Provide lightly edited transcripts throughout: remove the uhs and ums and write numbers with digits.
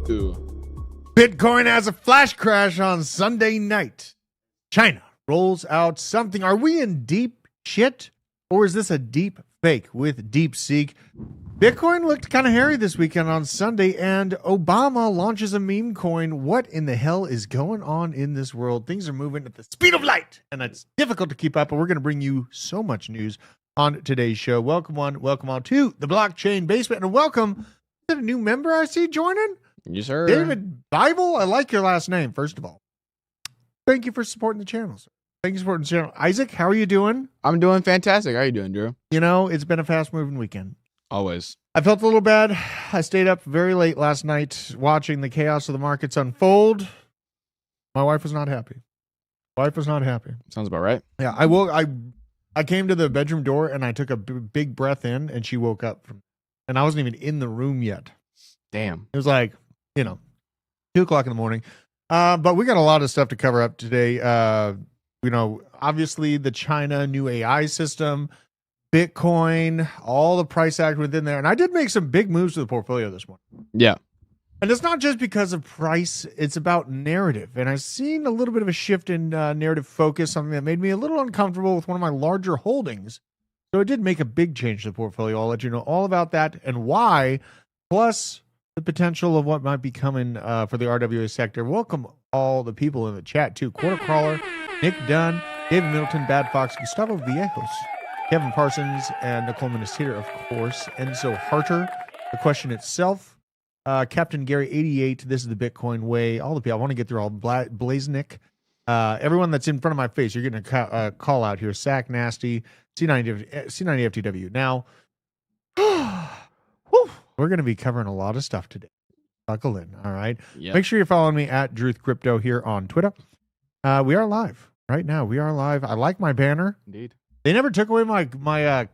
Bitcoin has a flash crash on Sunday night. China rolls out something. Are we in deep shit, or is this a deep fake with DeepSeek? Bitcoin looked kind of hairy this weekend on Sunday, and Obama launches a meme coin. What in the hell is going on in this world? Things are moving at the speed of light, and it's difficult to keep up, but we're going to bring you so much news on today's show. Welcome on to the Blockchain Basement, and welcome to the new member I see joining. Yes, sir. David Bible, I like your last name, first of all. Thank you for supporting the channel, sir. Thank you for supporting the channel. Isaac, how are you doing? I'm doing fantastic. How are you doing, Drew? You know, it's been a fast-moving weekend. Always. I felt a little bad. I stayed up very late last night watching the chaos of the markets unfold. My wife was not happy. Sounds about right. Yeah, I came to the bedroom door and I took a big breath in, and she woke up and I wasn't even in the room yet. Damn. It was like, 2:00 in the morning. But we got a lot of stuff to cover up today. Obviously the China new AI system, Bitcoin, all the price action within there. And I did make some big moves to the portfolio this morning. Yeah. And it's not just because of price, it's about narrative. And I've seen a little bit of a shift in narrative focus, something that made me a little uncomfortable with one of my larger holdings. So it did make a big change to the portfolio. I'll let you know all about that and why, plus the potential of what might be coming for the RWA sector. Welcome all the people in the chat too. Quarter Crawler, Nick Dunn, David Middleton, Bad Fox, Gustavo Viejos, Kevin Parsons, and Nicole Minister, of course. Enzo Harter, the question itself. Captain Gary 88, this is the Bitcoin way. All the people, I want to get through all Blaznick. Everyone that's in front of my face, you're getting a call out here. Sack Nasty, C90FTW. Now, we're going to be covering a lot of stuff today. Buckle in, all right? Yep. Make sure you're following me at Druth Crypto here on Twitter. We are live right now. We are live. I like my banner. Indeed. They never took away my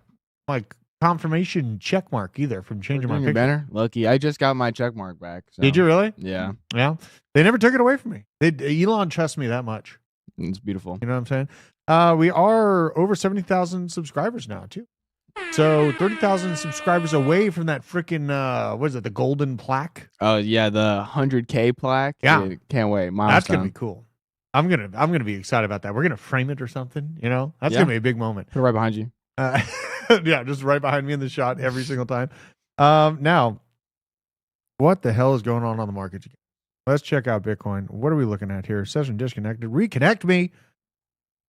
confirmation check mark either from changing my picture. Banner. Lucky. I just got my check mark back. So. Did you really? Yeah. Yeah. They never took it away from me. Elon trusts me that much. It's beautiful. You know what I'm saying? We are over 70,000 subscribers now too. So 30,000 subscribers away from that freaking what is it? The golden plaque? Oh yeah, the 100K plaque. Yeah. Can't wait. Milestone. That's gonna be cool. I'm gonna be excited about that. We're gonna frame it or something. That's gonna be a big moment. Put it right behind you. Yeah, just right behind me in the shot every single time. Now, what the hell is going on the market? Let's check out Bitcoin. What are we looking at here? Session disconnected. Reconnect me.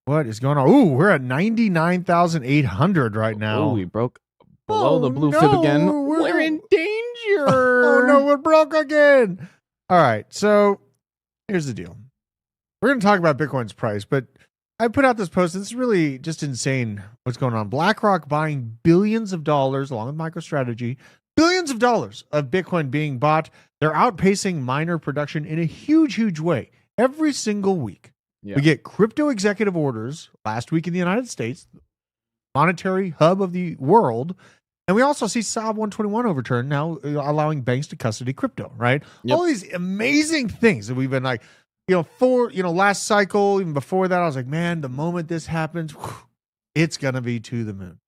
What is going on? Ooh, we're at 99,800 right now. Oh, we broke below the blue fib again. We're in danger. Oh no, we're broke again. All right, so here's the deal. We're going to talk about Bitcoin's price, but I put out this post. It's really just insane what's going on. BlackRock buying billions of dollars, along with MicroStrategy, billions of dollars of Bitcoin being bought. They're outpacing miner production in a huge, huge way every single week. Yeah. We get crypto executive orders last week in the United States, monetary hub of the world. And we also see SOB 121 overturned, now allowing banks to custody crypto, right? Yep. All these amazing things that we've been like, last cycle, even before that, I was like, man, the moment this happens, it's going to be to the moon.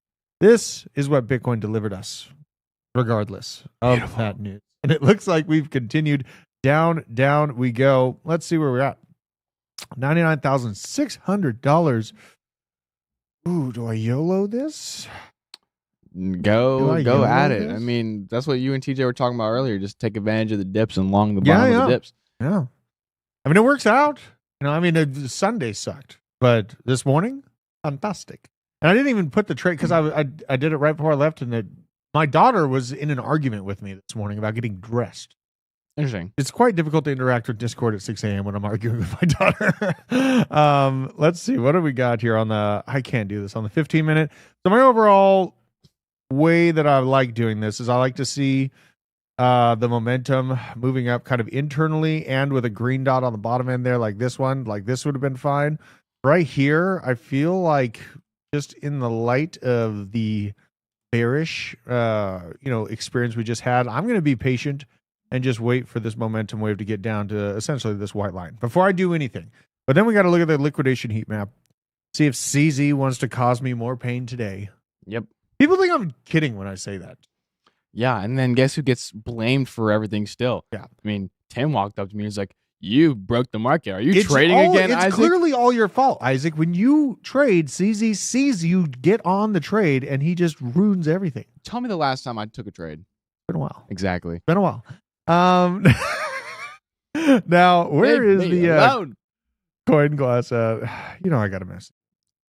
This is what Bitcoin delivered us, regardless of that news. And it looks like we've continued down we go. Let's see where we're at. $99,600. Ooh, do I YOLO this? Go at it. I mean, that's what you and TJ were talking about earlier. Just take advantage of the dips and long the bottom of the dips. Yeah. I mean, it works out. The Sunday sucked, but this morning, fantastic. And I didn't even put the trade because I did it right before I left, and my daughter was in an argument with me this morning about getting dressed. Interesting. It's quite difficult to interact with Discord at 6 a.m. when I'm arguing with my daughter. Let's see. What do we got here I can't do this on the 15-minute. So my overall way that I like doing this is I like to see the momentum moving up kind of internally and with a green dot on the bottom end there, like this one. Like this would have been fine. Right here, I feel like just in the light of the bearish experience we just had, I'm going to be patient and just wait for this momentum wave to get down to essentially this white line before I do anything. But then we got to look at the liquidation heat map, see if CZ wants to cause me more pain today. Yep. People think I'm kidding when I say that. Yeah, and then guess who gets blamed for everything still? Yeah. I mean, Tim walked up to me and was like, "You broke the market. Are you trading again, Isaac?" It's clearly all your fault, Isaac. When you trade, CZ sees you get on the trade, and he just ruins everything. Tell me the last time I took a trade. It's been a while. Exactly. It's been a while. Now, where is the coin glass at? You know I got to mess.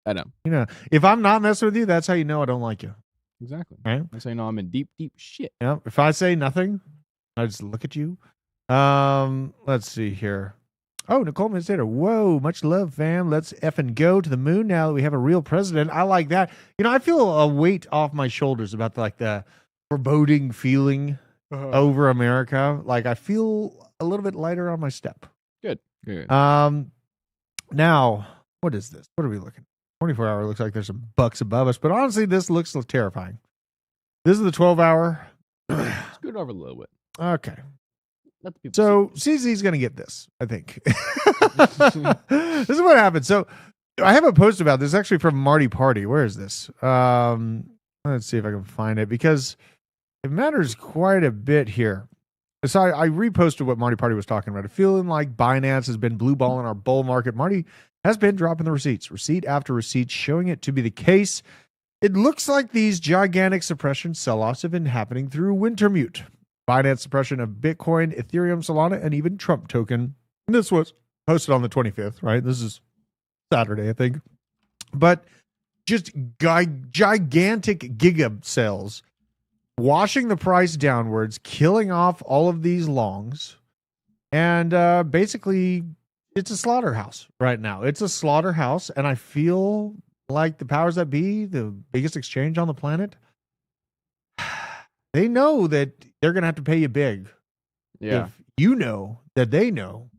I know. You know, if I'm not messing with you, that's how you know I don't like you. Exactly. Right? That's how you know I'm in deep, deep shit. Yeah. If I say nothing, I just look at you. Let's see here. Oh, Nicole Minstater. Whoa, much love, fam. Let's effing go to the moon now that we have a real president. I like that. You know, I feel a weight off my shoulders about the foreboding feeling over America. Like I feel a little bit lighter on my step. Good. Now, what is this? What are we looking at? 24-hour looks like there's some bucks above us, but honestly, this looks terrifying. This is the 12-hour. Scoot over a little bit. Okay. So CZ's going to get this, I think. This is what happened. So I have a post about this actually from Marty Party. Where is this? Let's see if I can find it because it matters quite a bit here. So I reposted what Marty Party was talking about. Feeling like Binance has been blue balling our bull market. Marty has been dropping the receipts, receipt after receipt, showing it to be the case. It looks like these gigantic suppression sell-offs have been happening through Wintermute. Binance suppression of Bitcoin, Ethereum, Solana, and even Trump token. And this was posted on the 25th, right? This is Saturday, I think. But just gigantic giga sales, washing the price downwards, killing off all of these longs. And basically, it's a slaughterhouse right now. It's a slaughterhouse. And I feel like the powers that be, the biggest exchange on the planet, they know that they're going to have to pay you big. Yeah. If you know that they know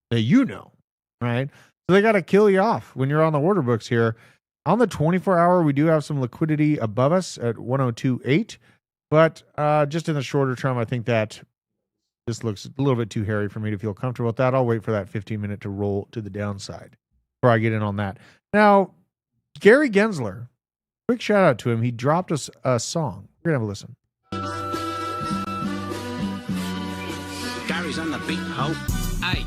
that you know, right? So they got to kill you off when you're on the order books here. On the 24-hour, we do have some liquidity above us at 102.8. But just in the shorter term, I think that this looks a little bit too hairy for me to feel comfortable with that. I'll wait for that 15-minute to roll to the downside before I get in on that. Now, Gary Gensler, quick shout out to him. He dropped us a song. We're going to have a listen. Gary's on the beat, ho. Aye,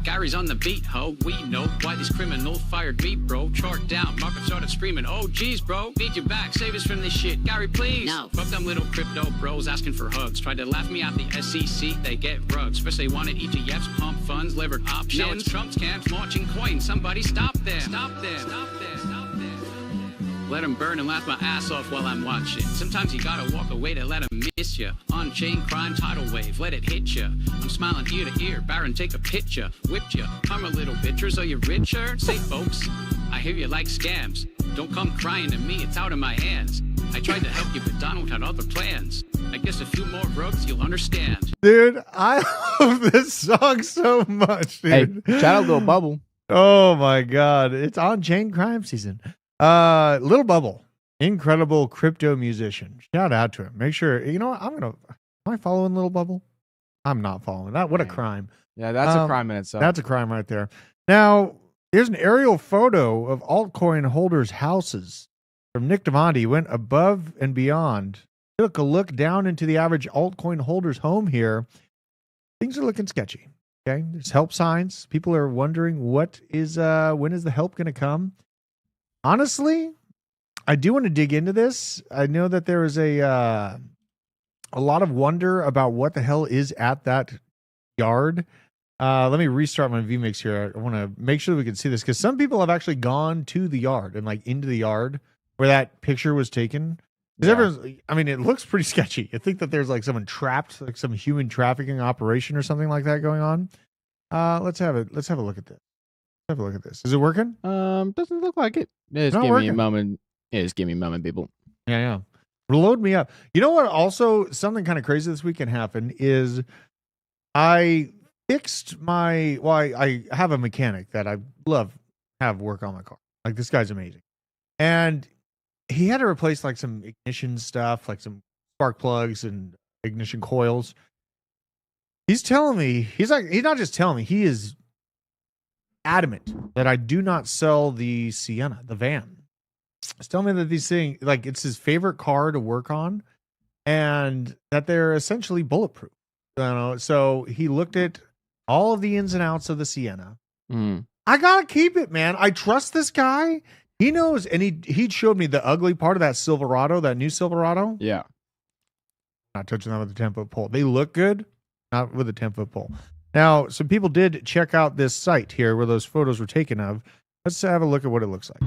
Gary's on the beat, ho. We know why these criminals fired me, bro. Chart down, market started screaming, oh geez, bro. Need you back, save us from this shit. Gary, please. No. Fuck them little crypto bros asking for hugs. Tried to laugh me out the SEC, they get rugs. First they wanted ETFs, pump funds, levered options. Now it's Trump's camps launching coins. Somebody stop them. Stop them. Stop them. Stop them. Let them burn and laugh my ass off while I'm watching. Sometimes you gotta walk away to let them miss ya. On-chain crime tidal wave, let it hit ya. I'm smiling ear to ear, Baron, take a picture. Whipped ya, come a little bitches, are you richer? Say folks, I hear you like scams. Don't come crying to me, it's out of my hands. I tried to help you, but Donald had other plans. I guess a few more rugs, you'll understand. Dude, I love this song so much, dude. Hey, shout out Little Bubble. Oh my God. It's on-chain crime season. Little Bubble, incredible crypto musician. Shout out to him. Make sure, you know what? Am I following Little Bubble? I'm not following that. What a crime. Yeah, that's a crime in itself. That's a crime right there. Now, here's an aerial photo of altcoin holders' houses from Nick Devonti. He went above and beyond. Took a look down into the average altcoin holder's home here. Things are looking sketchy. Okay. There's help signs. People are wondering when is the help going to come? Honestly, I do want to dig into this. I know that there is a lot of wonder about what the hell is at that yard. Let me restart my vMix here. I want to make sure that we can see this because some people have actually gone to the yard and like into the yard where that picture was taken. Because it looks pretty sketchy. I think that there's like someone trapped, like some human trafficking operation or something like that going on. Let's have a look at this. Have a look at this. Is it working? Doesn't look like it. Just give me a moment. Yeah, just give me a moment, people. Yeah. Load me up. You know what? Also, something kind of crazy this weekend happened is I fixed I have a mechanic that I have work on my car. Like this guy's amazing. And he had to replace like some ignition stuff, like some spark plugs and ignition coils. He's telling me, he's not just telling me, he is adamant that I do not sell the Sienna, the van. He's telling me that these things, like it's his favorite car to work on and that they're essentially bulletproof. So he looked at all of the ins and outs of the Sienna. I gotta keep it, man. I trust this guy. He knows, and he showed me the ugly part of that Silverado, that new Silverado. Yeah. Not touching that with a 10-foot pole. They look good, not with a 10-foot pole. Now, some people did check out this site here where those photos were taken of. Let's have a look at what it looks like.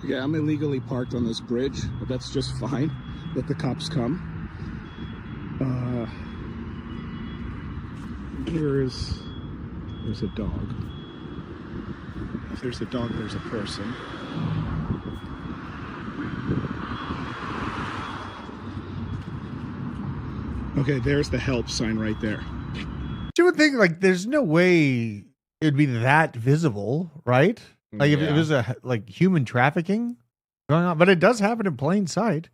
Yeah, I'm illegally parked on this bridge, but that's just fine. Let the cops come. There's a dog. If there's a dog, there's a person. Okay, there's the help sign right there. You would think, like, there's no way it'd be that visible, right? Like, if it was human trafficking going on, but it does happen in plain sight.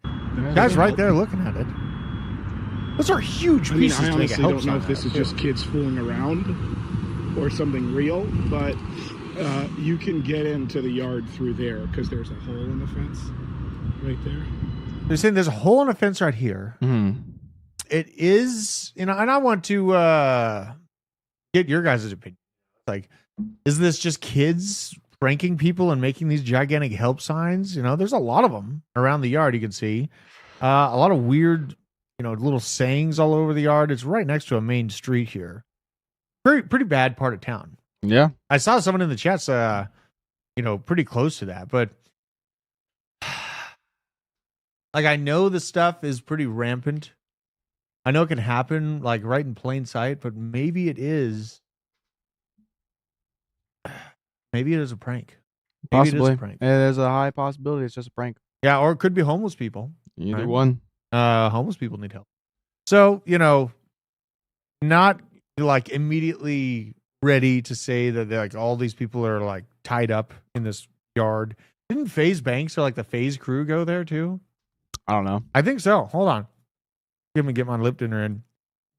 Guy's right there looking at it. Those are huge pieces. I honestly don't know if this is just kids fooling around or something real, but you can get into the yard through there because there's a hole in the fence right there. They're saying there's a hole in the fence right here. It is, and I want to get your guys' opinion. Like, is this just kids pranking people and making these gigantic help signs? There's a lot of them around the yard. You can see a lot of weird, little sayings all over the yard. It's right next to a main street here. Pretty bad part of town. Yeah. I saw someone in the chats, pretty close to that, but like, I know the stuff is pretty rampant. I know it can happen, like, right in plain sight, but maybe it is. Maybe it is a prank. Maybe Possibly. It is a prank. There's a high possibility it's just a prank. Yeah, or it could be homeless people. Either one. Homeless people need help. So, not like immediately ready to say that like all these people are like tied up in this yard. Didn't FaZe Banks or like the FaZe crew go there too? I don't know. I think so. Hold on. Let me get my lip dinner in.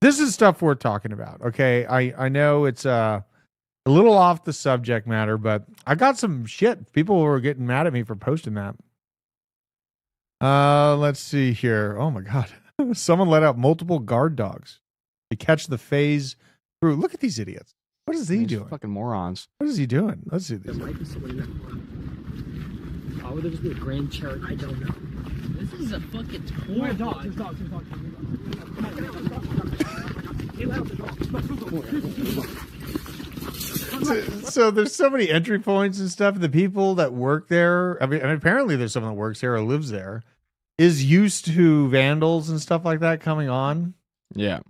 This is stuff we're talking about. Okay. I know it's a little off the subject matter, but I got some shit. People were getting mad at me for posting that. Let's see here. Oh my God. Someone let out multiple guard dogs to catch the FaZe crew. Look at these idiots. What is he doing? Fucking morons. What is he doing? Let's see this. Or would there just be a grand chariot? I don't know. This is a fucking tour. There's dogs. So there's so many entry points and stuff. The people that work there, I mean, apparently there's someone that works there or lives there, is used to vandals and stuff like that coming on. Yeah.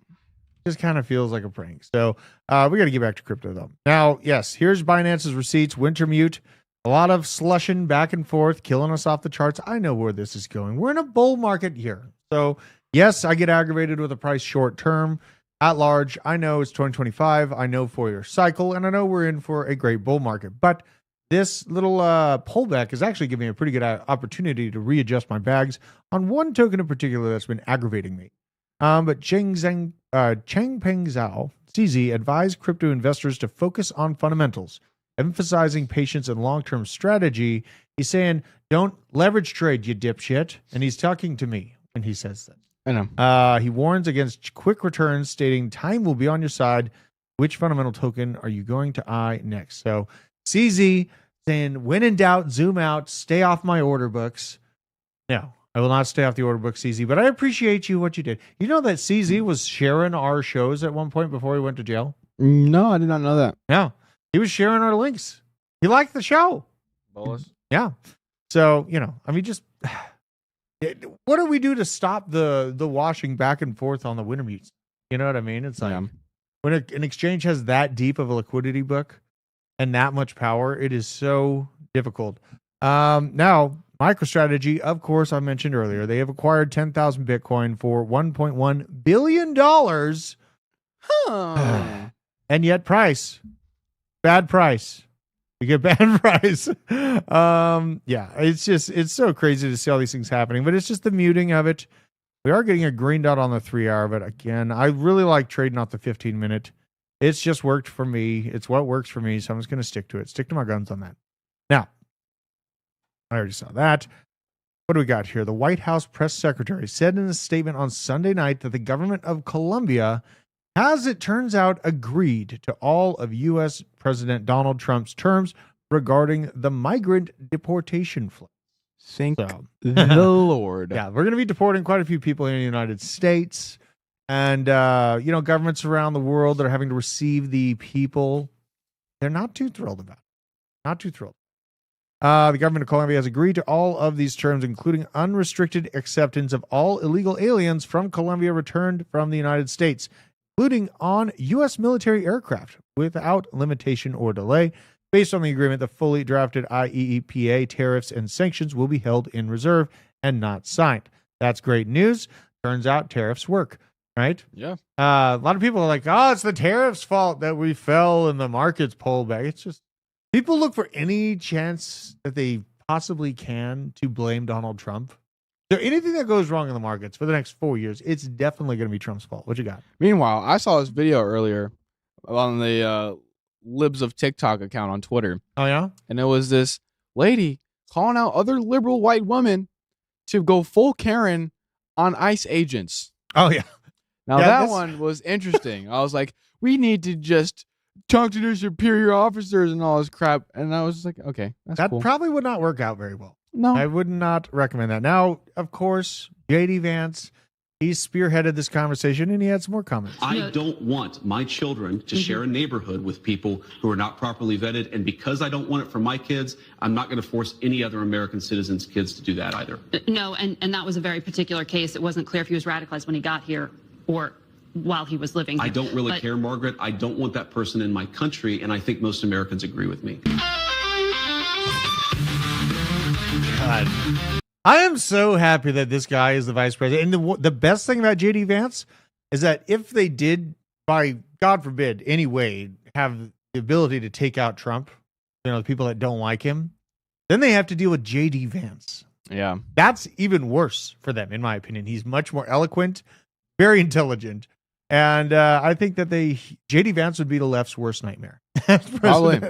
Just kind of feels like a prank. So we got to get back to crypto though. Now, yes, here's Binance's receipts. Wintermute. A lot of slushing back and forth, killing us off the charts. I know where this is going. We're in a bull market here. So, yes, I get aggravated with the price short term. At large, I know it's 2025. I know 4-year cycle, and I know we're in for a great bull market. But this little pullback is actually giving me a pretty good opportunity to readjust my bags on one token in particular that's been aggravating me. But Changpeng Zhao, CZ, advised crypto investors to focus on fundamentals, emphasizing patience and long-term strategy. He's saying, don't leverage trade, you dipshit. And he's talking to me when he says that. I know. He warns against quick returns, stating time will be on your side. Which fundamental token are you going to eye next? So CZ saying, when in doubt, zoom out, stay off my order books. No, I will not stay off the order book, CZ, but I appreciate what you did. You know that CZ was sharing our shows at one point before he went to jail? No, I did not know that. Yeah. He was sharing our links. He liked the show. Bolus. Yeah. So, I mean, just what do we do to stop the washing back and forth on the Wintermute? You know what I mean? It's like when an exchange has that deep of a liquidity book and that much power, it is so difficult. Now, MicroStrategy, of course, I mentioned earlier, they have acquired 10,000 Bitcoin for $1.1 billion. And yet bad price. You get bad price. Yeah, it's so crazy to see all these things happening, but it's just the muting of it. We are getting a green dot on the 3-hour, but again, I really like trading off the 15-minute. It's just worked for me. It's what works for me, so I'm just going to stick to it. Stick to my guns on that. Now, I already saw that. What do we got here? The White House press secretary said in a statement on Sunday night that the government of Colombia has, it turns out, agreed to all of U.S. President Donald Trump's terms regarding the migrant deportation flow. Thank the Lord. Yeah, we're going to be deporting quite a few people in the United States. And, governments around the world that are having to receive the people, they're not too thrilled about it. Not too thrilled. The government of Colombia has agreed to all of these terms, including unrestricted acceptance of all illegal aliens from Colombia returned from the United States, including on U.S. military aircraft, without limitation or delay. Based on the agreement, the fully drafted IEEPA tariffs and sanctions will be held in reserve and not signed. That's great news. Turns out tariffs work, right? Yeah. A lot of people are like, oh, it's the tariffs' fault that we fell and the markets pulled back. It's just people look for any chance that they possibly can to blame Donald Trump. So anything that goes wrong in the markets for the next 4 years, it's definitely going to be Trump's fault. What you got? Meanwhile, I saw this video earlier on the Libs of TikTok account on Twitter. Oh, yeah? And it was this lady calling out other liberal white women to go full Karen on ICE agents. Oh, yeah. Now, that one was interesting. I was like, we need to just talk to their superior officers and all this crap. And I was just like, okay, that's cool. That probably would not work out very well. No. I would not recommend that. Now, of course, J.D. Vance, he spearheaded this conversation, and he had some more comments. I don't want my children to share a neighborhood with people who are not properly vetted. And because I don't want it for my kids, I'm not going to force any other American citizens' kids to do that either. No, and that was a very particular case. It wasn't clear if he was radicalized when he got here or while he was living here. I don't really care, Margaret. I don't want that person in my country, and I think most Americans agree with me. God. I am so happy that this guy is the vice president. And the best thing about J.D. Vance is that if they did, by God forbid, anyway, have the ability to take out Trump, the people that don't like him, then they have to deal with J.D. Vance. Yeah. That's even worse for them, in my opinion. He's much more eloquent, very intelligent. And I think that J.D. Vance would be the left's worst nightmare. Probably.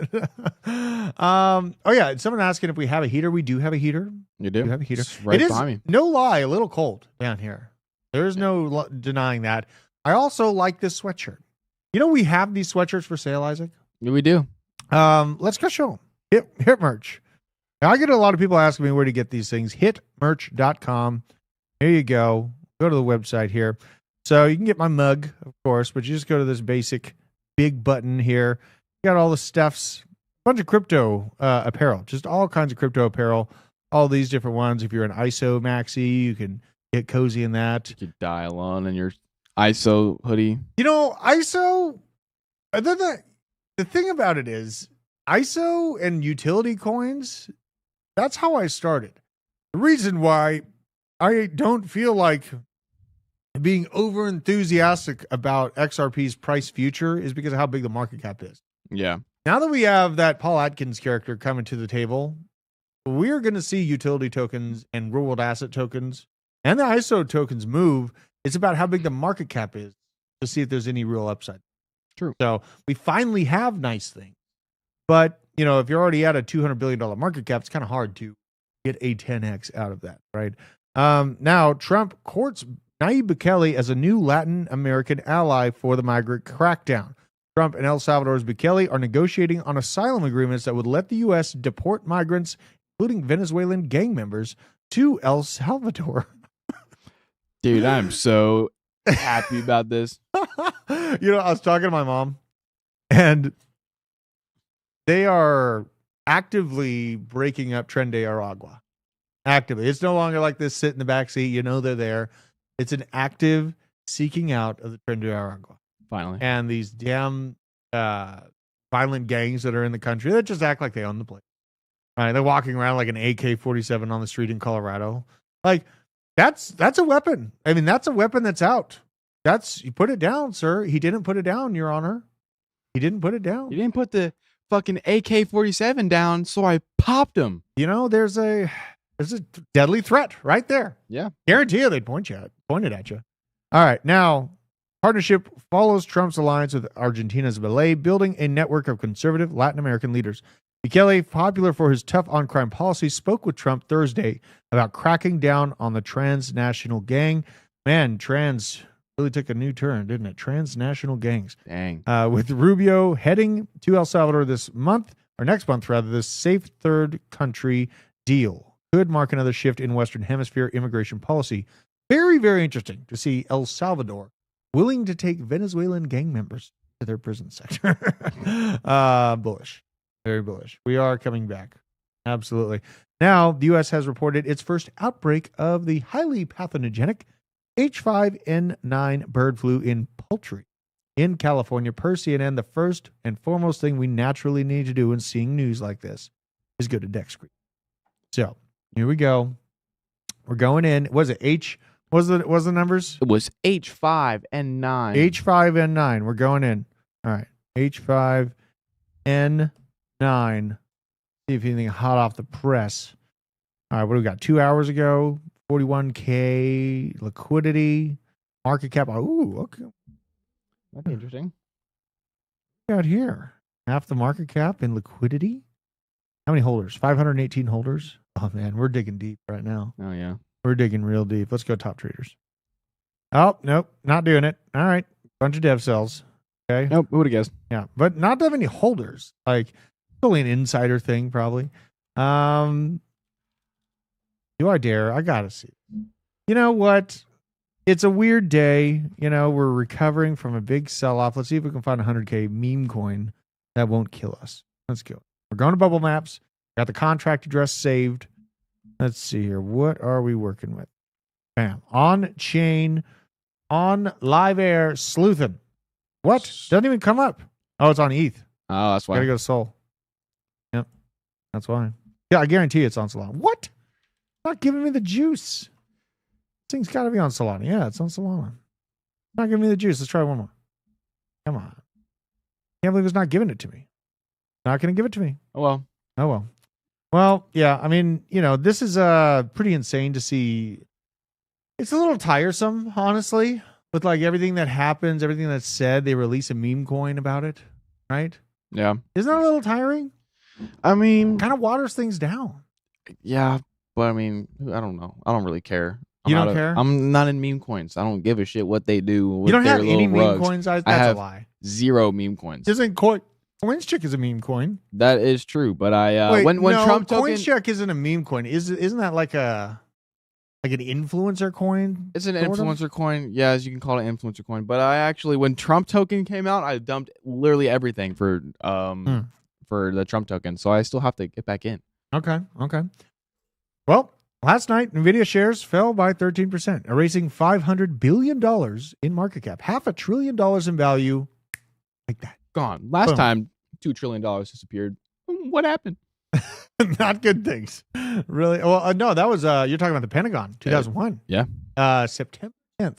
Oh, yeah. Someone asking if we have a heater. We do have a heater. You do? We have a heater. It's right behind me. No lie, a little cold down here. There is no denying that. I also like this sweatshirt. We have these sweatshirts for sale, Isaac. Yeah, we do. Let's go show them. Hit merch. Now, I get a lot of people asking me where to get these things. Hitmerch.com. Here you go. Go to the website here. So you can get my mug, of course, but you just go to this basic big button here. You got all the stuffs, a bunch of crypto apparel, just all kinds of crypto apparel, all these different ones. If you're an ISO maxi, you can get cozy in that. You could dial on in your ISO hoodie. ISO, the thing about it is ISO and utility coins, that's how I started. The reason why I don't feel like being over enthusiastic about XRP's price future is because of how big the market cap is. Yeah. Now that we have that Paul Atkins character coming to the table, we're going to see utility tokens and real world asset tokens and the ISO tokens move. It's about how big the market cap is to see if there's any real upside. True. So we finally have nice things. But, if you're already at a $200 billion market cap, it's kind of hard to get a 10x out of that, right? Now, Trump courts Nayib Bukele as a new Latin American ally for the migrant crackdown. Trump and El Salvador's Bukele are negotiating on asylum agreements that would let the U.S. deport migrants, including Venezuelan gang members, to El Salvador. Dude, I'm so happy about this. I was talking to my mom, and they are actively breaking up Tren de Aragua. Actively. It's no longer like this sit in the backseat. They're there. It's an active seeking out of the Tren de Aragua. Finally. And these damn violent gangs that are in the country that just act like they own the place. Right? They're walking around like an AK-47 on the street in Colorado. Like, that's a weapon. I mean, that's a weapon that's out. You put it down, sir. He didn't put it down, Your Honor. He didn't put it down. He didn't put the fucking AK-47 down, so I popped him. There's a deadly threat right there. Yeah. Guarantee you they'd point it at you. All right. Now, partnership follows Trump's alliance with Argentina's Milei, building a network of conservative Latin American leaders. Bukele, popular for his tough on-crime policy, spoke with Trump Thursday about cracking down on the transnational gang. Man, trans really took a new turn, didn't it? Transnational gangs. Dang. With Rubio heading to El Salvador this month, or next month rather, this safe third country deal could mark another shift in Western Hemisphere immigration policy. Very, very interesting to see El Salvador willing to take Venezuelan gang members to their prison sector. Bullish. Very bullish. We are coming back. Absolutely. Now, the U.S. has reported its first outbreak of the highly pathogenic H5N9 bird flu in poultry in California. Per CNN, the first and foremost thing we naturally need to do when seeing news like this is go to deck screen. So here we go. We're going in. Was it H? Was the numbers? It was H5N9. H5N9. We're going in. All right. H5N9. See if anything hot off the press. All right. What do we got? 2 hours ago, 41K liquidity, market cap. Ooh, okay. That'd be interesting. What got here? Half the market cap in liquidity. How many holders? 518 holders. Oh man, we're digging deep right now. Oh yeah. We're digging real deep. Let's go top traders. Oh, nope. Not doing it. All right. Bunch of dev cells. Okay. Nope. Who would have guessed? Yeah. But not to have any holders. Like, it's only an insider thing, probably. Do I dare? I got to see. You know what? It's a weird day. You know, we're recovering from a big sell off. Let's see if we can find a 100K meme coin that won't kill us. Let's go. We're going to Bubble Maps. Got the contract address saved. Let's see here. What are we working with? Bam. On chain, on live air, sleuthin'. What? Doesn't even come up. Oh, it's on ETH. Oh, that's why. Gotta go to Sol. Yep. That's why. Yeah, I guarantee it's on Solana. What? Not giving me the juice. This thing's gotta be on Solana. Yeah, it's on Solana. Not giving me the juice. Let's try one more. Come on. Can't believe it's not giving it to me. Not gonna give it to me. Oh well. Oh well. Well, yeah, I mean, you know, this is pretty insane to see. It's a little tiresome, honestly, with like everything that happens, everything that's said. They release a meme coin about it, right? Yeah. Isn't that a little tiring? I mean, Kind of waters things down. yeah, but I mean, I don't know. I don't really care. You don't care? I'm not in meme coins. I don't give a shit what they do. With You don't their have any little meme rugs. coins? That's have a lie. 0 meme coins. Isn't CoinCheck is a meme coin? That is true, but I Wait, when no, Trump token, CoinCheck isn't a meme coin. Isn't that like an influencer coin? it's an sort of? influencer coin. Yes, you can call it an influencer coin. But I actually, when Trump token came out, I dumped literally everything for the Trump token. So I still have to get back in. Okay. Well, last night, Nvidia shares fell by 13%, erasing $500 billion in market cap. $500 billion in value. Like that. Gone. Last Boom. time, $2 trillion disappeared. What happened? Not good things. Really? Well, no, that was, you're talking about the Pentagon, 2001. Yeah. September 10th,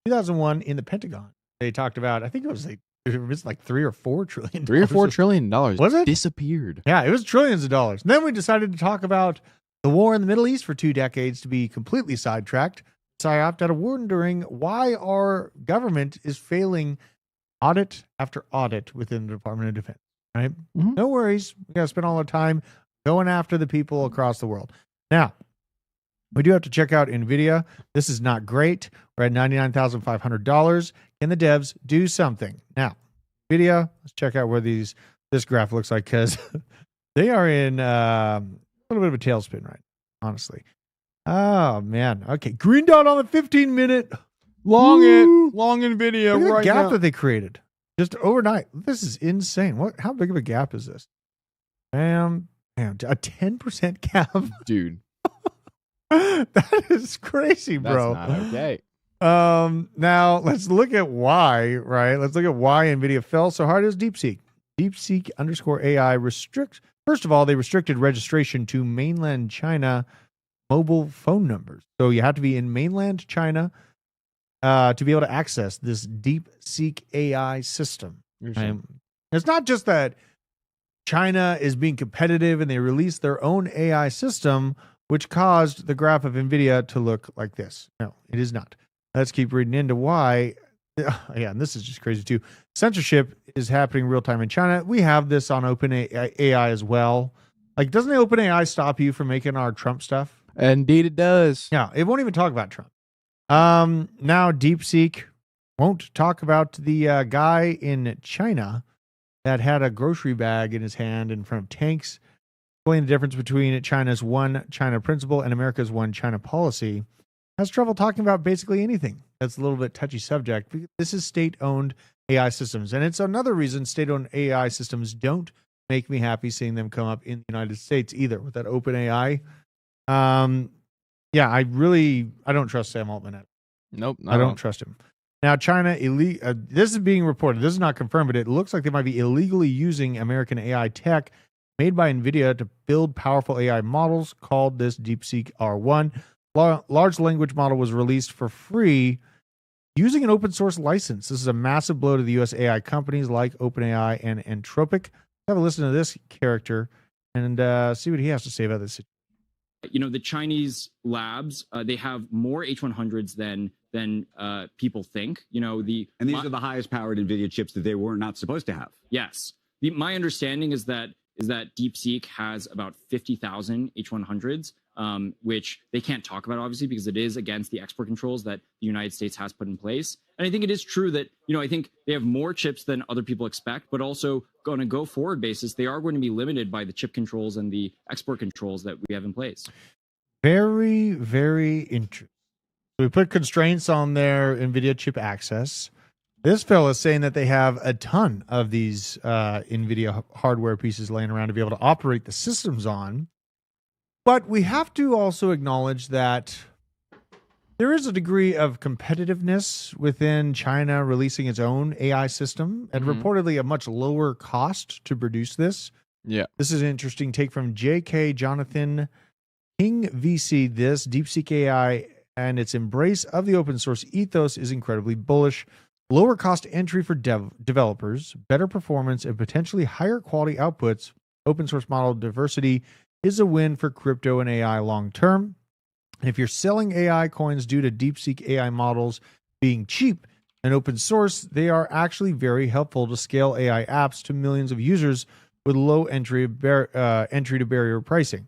2001 in the Pentagon. They talked about, I think it was like $3 or $4 trillion. $3 or $4 trillion Was it? disappeared. Yeah, it was trillions of dollars. And then we decided to talk about the war in the Middle East for 2 decades to be completely sidetracked. PSYOP out of wondering why our government is failing audit after audit within the Department of Defense, right? Mhm. No worries. We got to spend all our time going after the people across the world. Now, we do have to check out NVIDIA. This is not great. We're at $99,500. Can the devs do something? Now, NVIDIA, let's check out where this graph looks like, because they are in a little bit of a tailspin, right? Honestly. Oh, man. Okay. Green dot on the 15-minute. Long Look Nvidia at the right gap now. that they created just overnight. This is insane. How big of a gap is this? Bam. A 10% gap. Dude, That is crazy, that's bro. not okay. Now let's look at why, right? Let's look at why NVIDIA fell so hard as DeepSeek. DeepSeek _ AI first of all, they restricted registration to mainland China mobile phone numbers. So you have to be in mainland China to be able to access this DeepSeek AI system. Right? It's not just that China is being competitive and they released their own AI system, which caused the graph of NVIDIA to look like this. No, it is not. Let's keep reading into why. Yeah, and this is just crazy too. Censorship is happening real time in China. We have this on OpenAI as well. Like, doesn't the OpenAI stop you from making our Trump stuff? Indeed, it does. Yeah, it won't even talk about Trump. Now DeepSeek, won't talk about the guy in China that had a grocery bag in his hand in front of tanks, explaining the difference between China's one China principle and America's one China policy. Has trouble talking about basically anything. That's a little bit touchy subject. This is state-owned AI systems, and it's another reason state-owned AI systems don't make me happy seeing them come up in the United States either. With that open AI, yeah, I don't trust Sam Altman. Nope, I don't trust him. Now, China, this is being reported. This is not confirmed, but it looks like they might be illegally using American AI tech made by Nvidia to build powerful AI models, called this DeepSeek R1. Large language model was released for free using an open source license. This is a massive blow to the U.S. AI companies like OpenAI and Anthropic. Have a listen to this character and see what he has to say about this situation. You know, the Chinese labs, they have more H100s than people think. You know, these are the highest powered NVIDIA chips that they were not supposed to have. Yes. My understanding is that DeepSeek has about 50,000 H100s, which they can't talk about, obviously, because it is against the export controls that the United States has put in place. And I think it is true that, you know, I think they have more chips than other people expect, but also on a go forward basis, they are going to be limited by the chip controls and the export controls that we have in place. Very, very interesting. So we put constraints on their NVIDIA chip access. This fellow is saying that they have a ton of these NVIDIA hardware pieces laying around to be able to operate the systems on. But we have to also acknowledge that there is a degree of competitiveness within China releasing its own AI system and reportedly a much lower cost to produce this. Yeah. This is an interesting take from J.K. Jonathan King VC. This DeepSeek AI and its embrace of the open source ethos is incredibly bullish. Lower cost entry for developers, better performance, and potentially higher quality outputs. Open source model diversity is a win for crypto and AI long term. And if you're selling AI coins due to DeepSeek AI models being cheap and open source, they are actually very helpful to scale AI apps to millions of users with low entry to barrier pricing.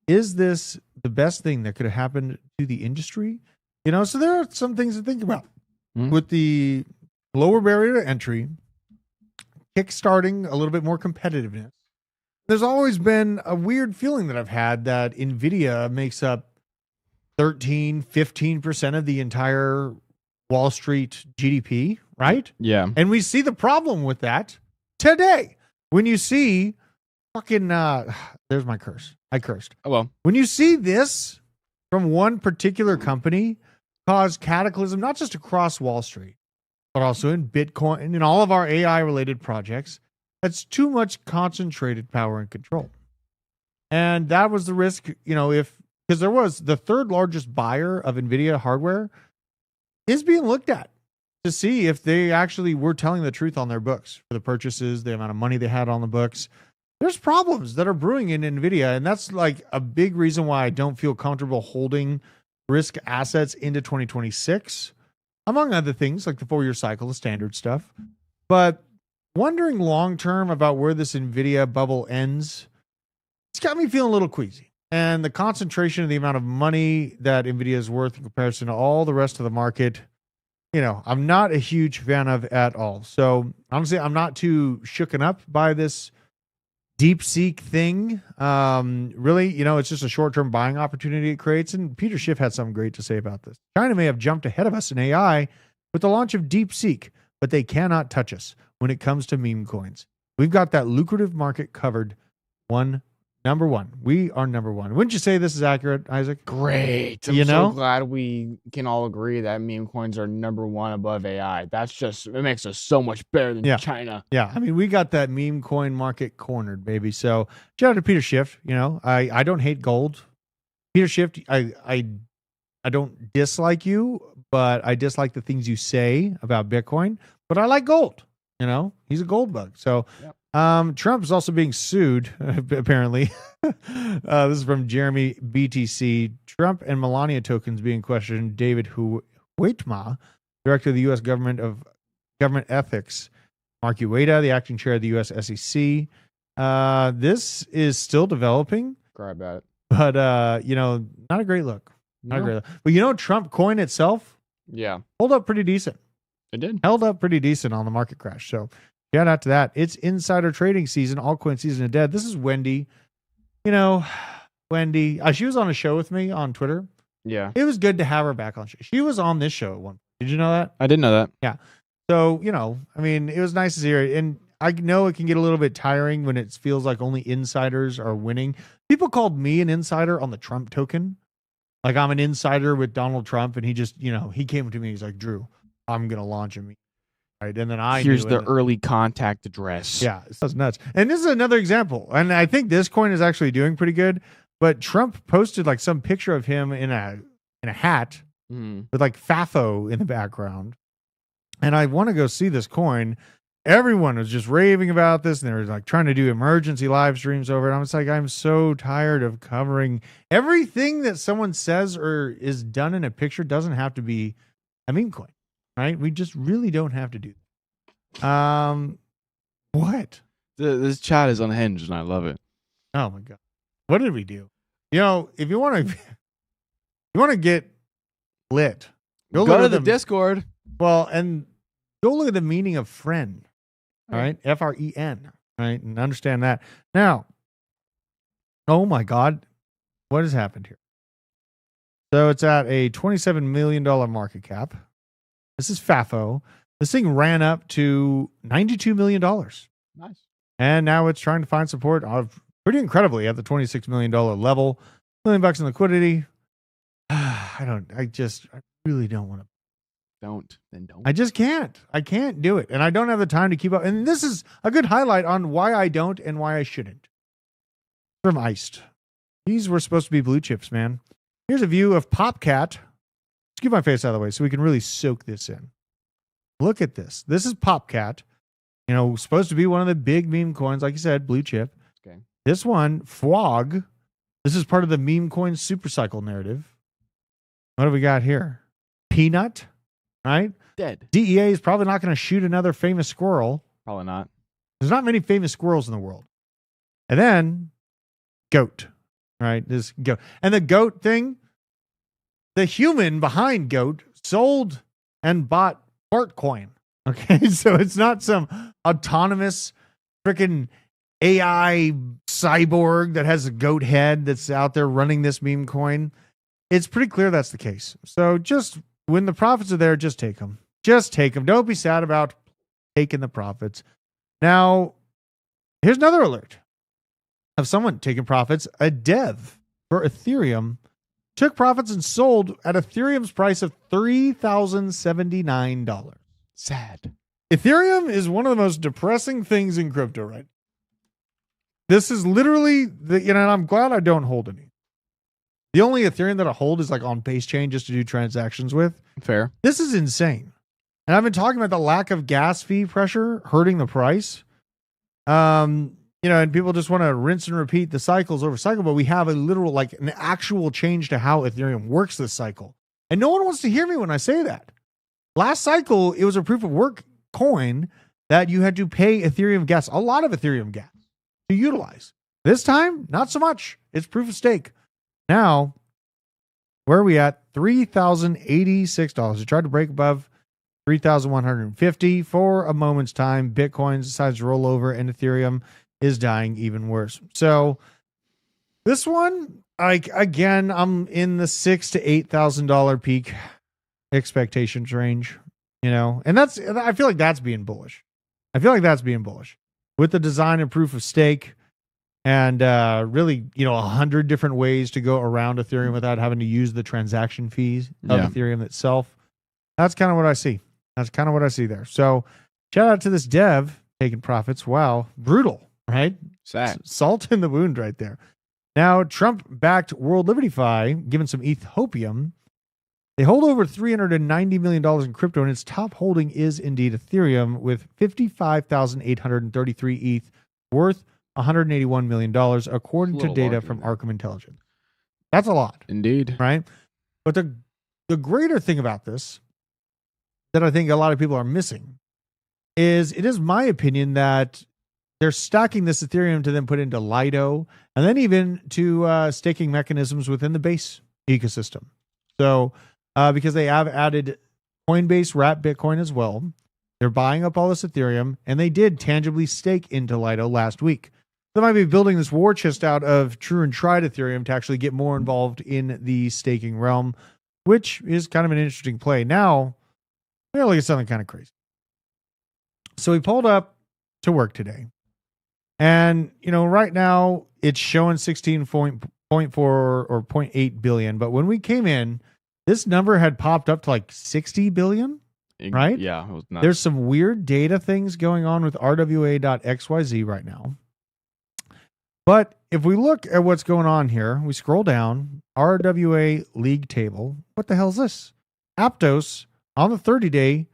Is this the best thing that could have happened to the industry? You know, so there are some things to think about with the lower barrier to entry, kickstarting a little bit more competitiveness. There's always been a weird feeling that I've had that Nvidia makes up 13-15% of the entire Wall Street GDP, right? Yeah. And we see the problem with that today. When you see fucking there's my curse. I cursed. Oh well. When you see this from one particular company cause cataclysm, not just across Wall Street, but also in Bitcoin and in all of our AI related projects, that's too much concentrated power and control. And that was the risk, you know, because there was the third largest buyer of NVIDIA hardware is being looked at to see if they actually were telling the truth on their books for the purchases, the amount of money they had on the books. There's problems that are brewing in NVIDIA, and that's like a big reason why I don't feel comfortable holding risk assets into 2026, among other things like the 4-year cycle, the standard stuff. But wondering long term about where this NVIDIA bubble ends, it's got me feeling a little queasy. And the concentration of the amount of money that NVIDIA is worth in comparison to all the rest of the market, you know, I'm not a huge fan of at all. So honestly, I'm not too shooken up by this DeepSeek thing. Really, you know, it's just a short-term buying opportunity it creates. And Peter Schiff had something great to say about this. China may have jumped ahead of us in AI with the launch of DeepSeek, but they cannot touch us when it comes to meme coins. We've got that lucrative market covered. Number one. We are number one. Wouldn't you say this is accurate, Isaac? Great. I'm so glad we can all agree that meme coins are number one above AI. It makes us so much better than China. Yeah. I mean, we got that meme coin market cornered, baby. So shout out to Peter Schiff. You know, I don't hate gold. Peter Schiff, I don't dislike you, but I dislike the things you say about Bitcoin. But I like gold. You know, he's a gold bug. So Trump is also being sued, apparently. This is from Jeremy BTC. Trump and Melania tokens being questioned. David Huitma, director of the U.S. Government of Government Ethics. Mark Ueda, the acting chair of the U.S. SEC. This is still developing. Cry about it. But, you know, not a great look. Not a great look. But, you know, Trump coin itself? Yeah. Hold up pretty decent. It did. Held up pretty decent on the market crash. So shout out to that. It's insider trading season. Altcoin season is dead. This is Wendy. You know, Wendy, she was on a show with me on Twitter. Yeah. It was good to have her back on. She was on this show at one point. Did you know that? I didn't know that. Yeah. So, you know, I mean, it was nice to hear it. And I know it can get a little bit tiring when it feels like only insiders are winning. People called me an insider on the Trump token. Like I'm an insider with Donald Trump. And he just, you know, he came to me. He's like, Drew, I'm going to launch him. Right. And then here's the early contact address. Yeah. That's nuts. And this is another example. And I think this coin is actually doing pretty good. But Trump posted like some picture of him in a hat with like FAFO in the background. And I want to go see this coin. Everyone was just raving about this. And they were like trying to do emergency live streams over it. I'm just like, I'm so tired of covering everything that someone says or is done in a picture doesn't have to be a meme coin, right? We just really don't have to do that. What? This chat is unhinged and I love it. Oh my God. What did we do? You know, if you want to get lit, go to the Discord. Well, and go look at the meaning of friend. All right. FREN. Right. And understand that. Now, oh my God. What has happened here? So it's at a $27 million market cap. This is FAFO. This thing ran up to $92 million. Nice. And now it's trying to find support of pretty incredibly at the $26 million level. $1 million in liquidity. I really don't want to. Don't. I just can't. I can't do it. And I don't have the time to keep up. And this is a good highlight on why I don't and why I shouldn't. From Iced. These were supposed to be blue chips, man. Here's a view of PopCat. Let's get my face out of the way so we can really soak this in. Look at this. This is PopCat. You know, supposed to be one of the big meme coins, like you said, blue chip. Okay. This one, FWOG. This is part of the meme coin supercycle narrative. What do we got here? Peanut. Right? Dead. DEA is probably not going to shoot another famous squirrel. Probably not. There's not many famous squirrels in the world. And then goat. Right? This goat. And the goat thing, the human behind goat sold and bought Altcoin. Okay. So it's not some autonomous freaking AI cyborg that has a goat head that's out there running this meme coin. It's pretty clear that's the case. So just when the profits are there, just take them. Just take them. Don't be sad about taking the profits. Now, here's another alert of someone taking profits. A dev for Ethereum took profits and sold at Ethereum's price of $3,079. Sad. Ethereum is one of the most depressing things in crypto, right? This is literally and I'm glad I don't hold any. The only Ethereum that I hold is like on base chain just to do transactions with. Fair. This is insane. And I've been talking about the lack of gas fee pressure hurting the price. And people just want to rinse and repeat the cycles over cycle, but we have a literal, like an actual change to how Ethereum works this cycle. And no one wants to hear me when I say that. Last cycle, it was a proof of work coin that you had to pay Ethereum gas, a lot of Ethereum gas to utilize. This time, not so much. It's proof of stake. Now, where are we at? $3,086. We tried to break above $3,150 for a moment's time. Bitcoin decides to roll over, and Ethereum is dying even worse. So this one, again, I'm in the $6,000 to $8,000 peak expectations range, and I feel like that's being bullish. With the design and proof of stake. And really, 100 different ways to go around Ethereum without having to use the transaction fees of Ethereum itself. That's kind of what I see. There. So shout out to this dev taking profits. Wow. Brutal, right? Sad. Salt in the wound right there. Now, Trump-backed World Liberty Fi, given some Ethiopium, they hold over $390 million in crypto, and its top holding is indeed Ethereum with 55,833 ETH worth $181 million, according to data from Arkham Intelligence. That's a lot. Indeed. Right? But the greater thing about this that I think a lot of people are missing is it is my opinion that they're stacking this Ethereum to then put into Lido and then even to staking mechanisms within the base ecosystem. So because they have added Coinbase wrapped Bitcoin as well. They're buying up all this Ethereum, and they did tangibly stake into Lido last week. They might be building this war chest out of true and tried Ethereum to actually get more involved in the staking realm, which is kind of an interesting play. Now, we're going to look at something kind of crazy. So we pulled up to work today. And, right now it's showing 16.4 or 0.8 billion. But when we came in, this number had popped up to like 60 billion. Right? Yeah. It was nuts. There's some weird data things going on with RWA.xyz right now. But if we look at what's going on here, we scroll down, RWA league table. What the hell is this? Aptos on the 30-day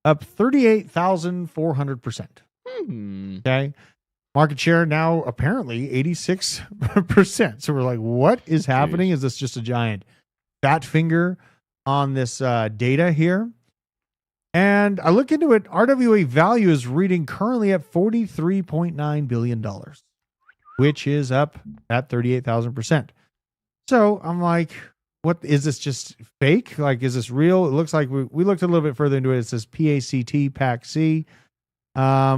up 38,400%. Okay. Market share now apparently 86%. So we're like, what is happening? Is this just a giant fat finger on this data here? And I look into it, RWA value is reading currently at $43.9 billion, which is up at 38,000%. So I'm like, what is this just fake? Like, is this real? It looks like we looked a little bit further into it. It says peaq.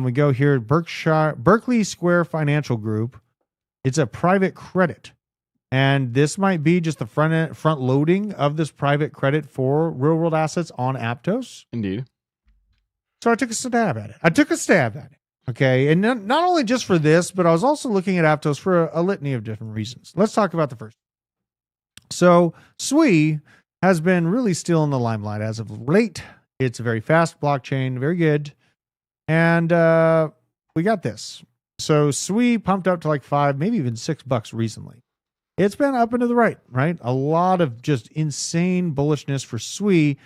We go here, Berkeley Square Financial Group. It's a private credit. And this might be just the front loading of this private credit for real world assets on Aptos. Indeed. So I took a stab at it. Okay. And not only just for this, but I was also looking at Aptos for a litany of different reasons. Let's talk about the first. So SUI has been really still in the limelight as of late. It's a very fast blockchain, very good. And we got this. So SUI pumped up to like $5, maybe even $6 recently. It's been up and to the right? A lot of just insane bullishness for SUI.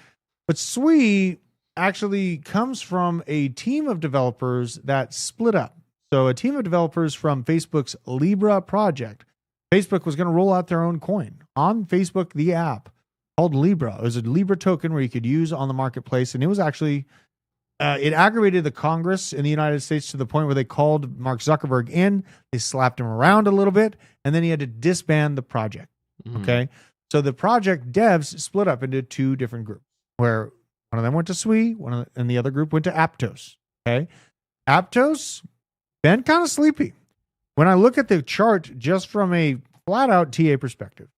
But SUI actually comes from a team of developers that split up. So a team of developers from Facebook's Libra project. Facebook was going to roll out their own coin on Facebook, the app called Libra. It was a Libra token where you could use on the marketplace. And it was actually, it aggravated the Congress in the United States to the point where they called Mark Zuckerberg in. They slapped him around a little bit. And then he had to disband the project. Okay. So the project devs split up into two different groups where one of them went to SUI, and the other group went to Aptos. Okay. Aptos, been kind of sleepy. When I look at the chart just from a flat out TA perspective,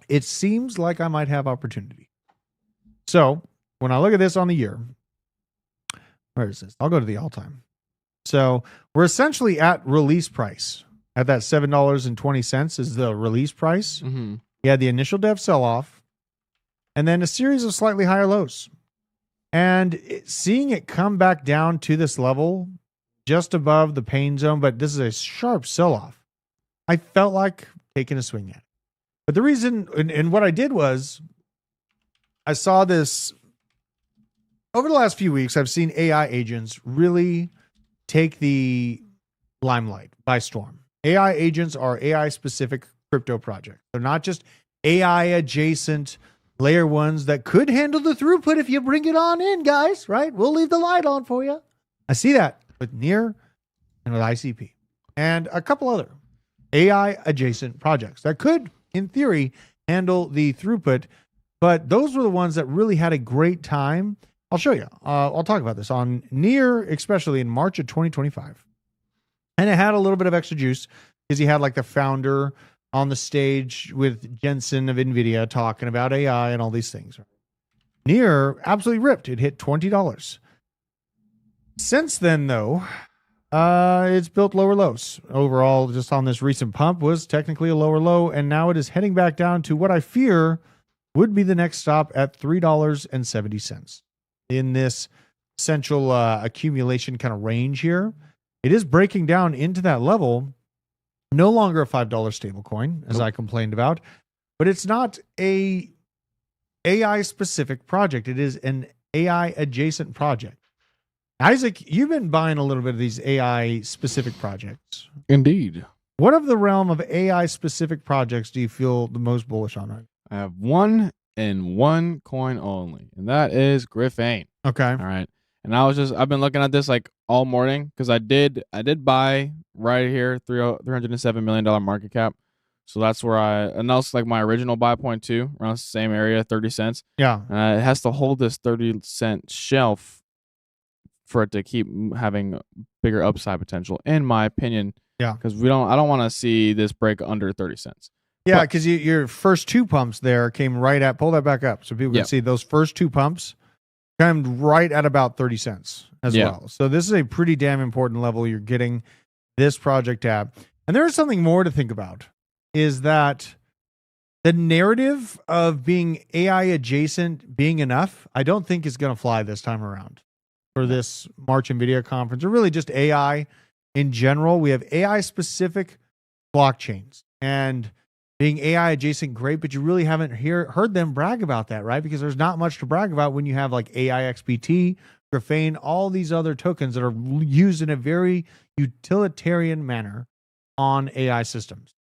it seems like I might have opportunity. So when I look at this on the year, where is this? I'll go to the all time. So we're essentially at release price. At that $7.20 is the release price. You had the initial dev sell-off, and then a series of slightly higher lows. And seeing it come back down to this level, just above the pain zone, but this is a sharp sell-off, I felt like taking a swing at it. But the reason, and what I did was, I saw this, over the last few weeks, I've seen AI agents really take the limelight by storm. AI agents are AI-specific crypto projects. They're not just AI-adjacent layer ones that could handle the throughput if you bring it on in, guys, right? We'll leave the light on for you. I see that with NEAR and with ICP and a couple other AI-adjacent projects that could, in theory, handle the throughput. But those were the ones that really had a great time. I'll show you. I'll talk about this on NEAR, especially in March of 2025. And it had a little bit of extra juice because you had like the founder on the stage with Jensen of Nvidia talking about AI and all these things. NEAR absolutely ripped. It hit $20. Since then, though, it's built lower lows. Overall, just on this recent pump was technically a lower low, and now it is heading back down to what I fear would be the next stop at $3.70 in this central accumulation kind of range here. It is breaking down into that level. No longer a $5 stable coin, as I complained about, but it's not a AI specific project. It is an AI adjacent project. Isaac, you've been buying a little bit of these AI specific projects. Indeed. What of the realm of AI specific projects do you feel the most bullish on right? I have one and one coin only, and that is Griffin. Okay. All right. And I've been looking at this like all morning because I did buy right here, $307 million market cap. So that's where and that's like my original buy point too, around the same area, 30 cents. Yeah. It has to hold this 30-cent shelf for it to keep having bigger upside potential, in my opinion. Yeah. Because I don't want to see this break under 30 cents. Yeah, because your first two pumps there came right at, pull that back up so people can see those first two pumps came right at about 30 cents as well. So this is a pretty damn important level you're getting this project at. And there is something more to think about, is that the narrative of being AI adjacent being enough, I don't think is going to fly this time around for this March Nvidia conference, or really just AI in general. We have AI specific blockchains, and being AI adjacent, great, but you really haven't heard them brag about that, right? Because there's not much to brag about when you have like AI XBT, Graphane, all these other tokens that are used in a very utilitarian manner on AI systems.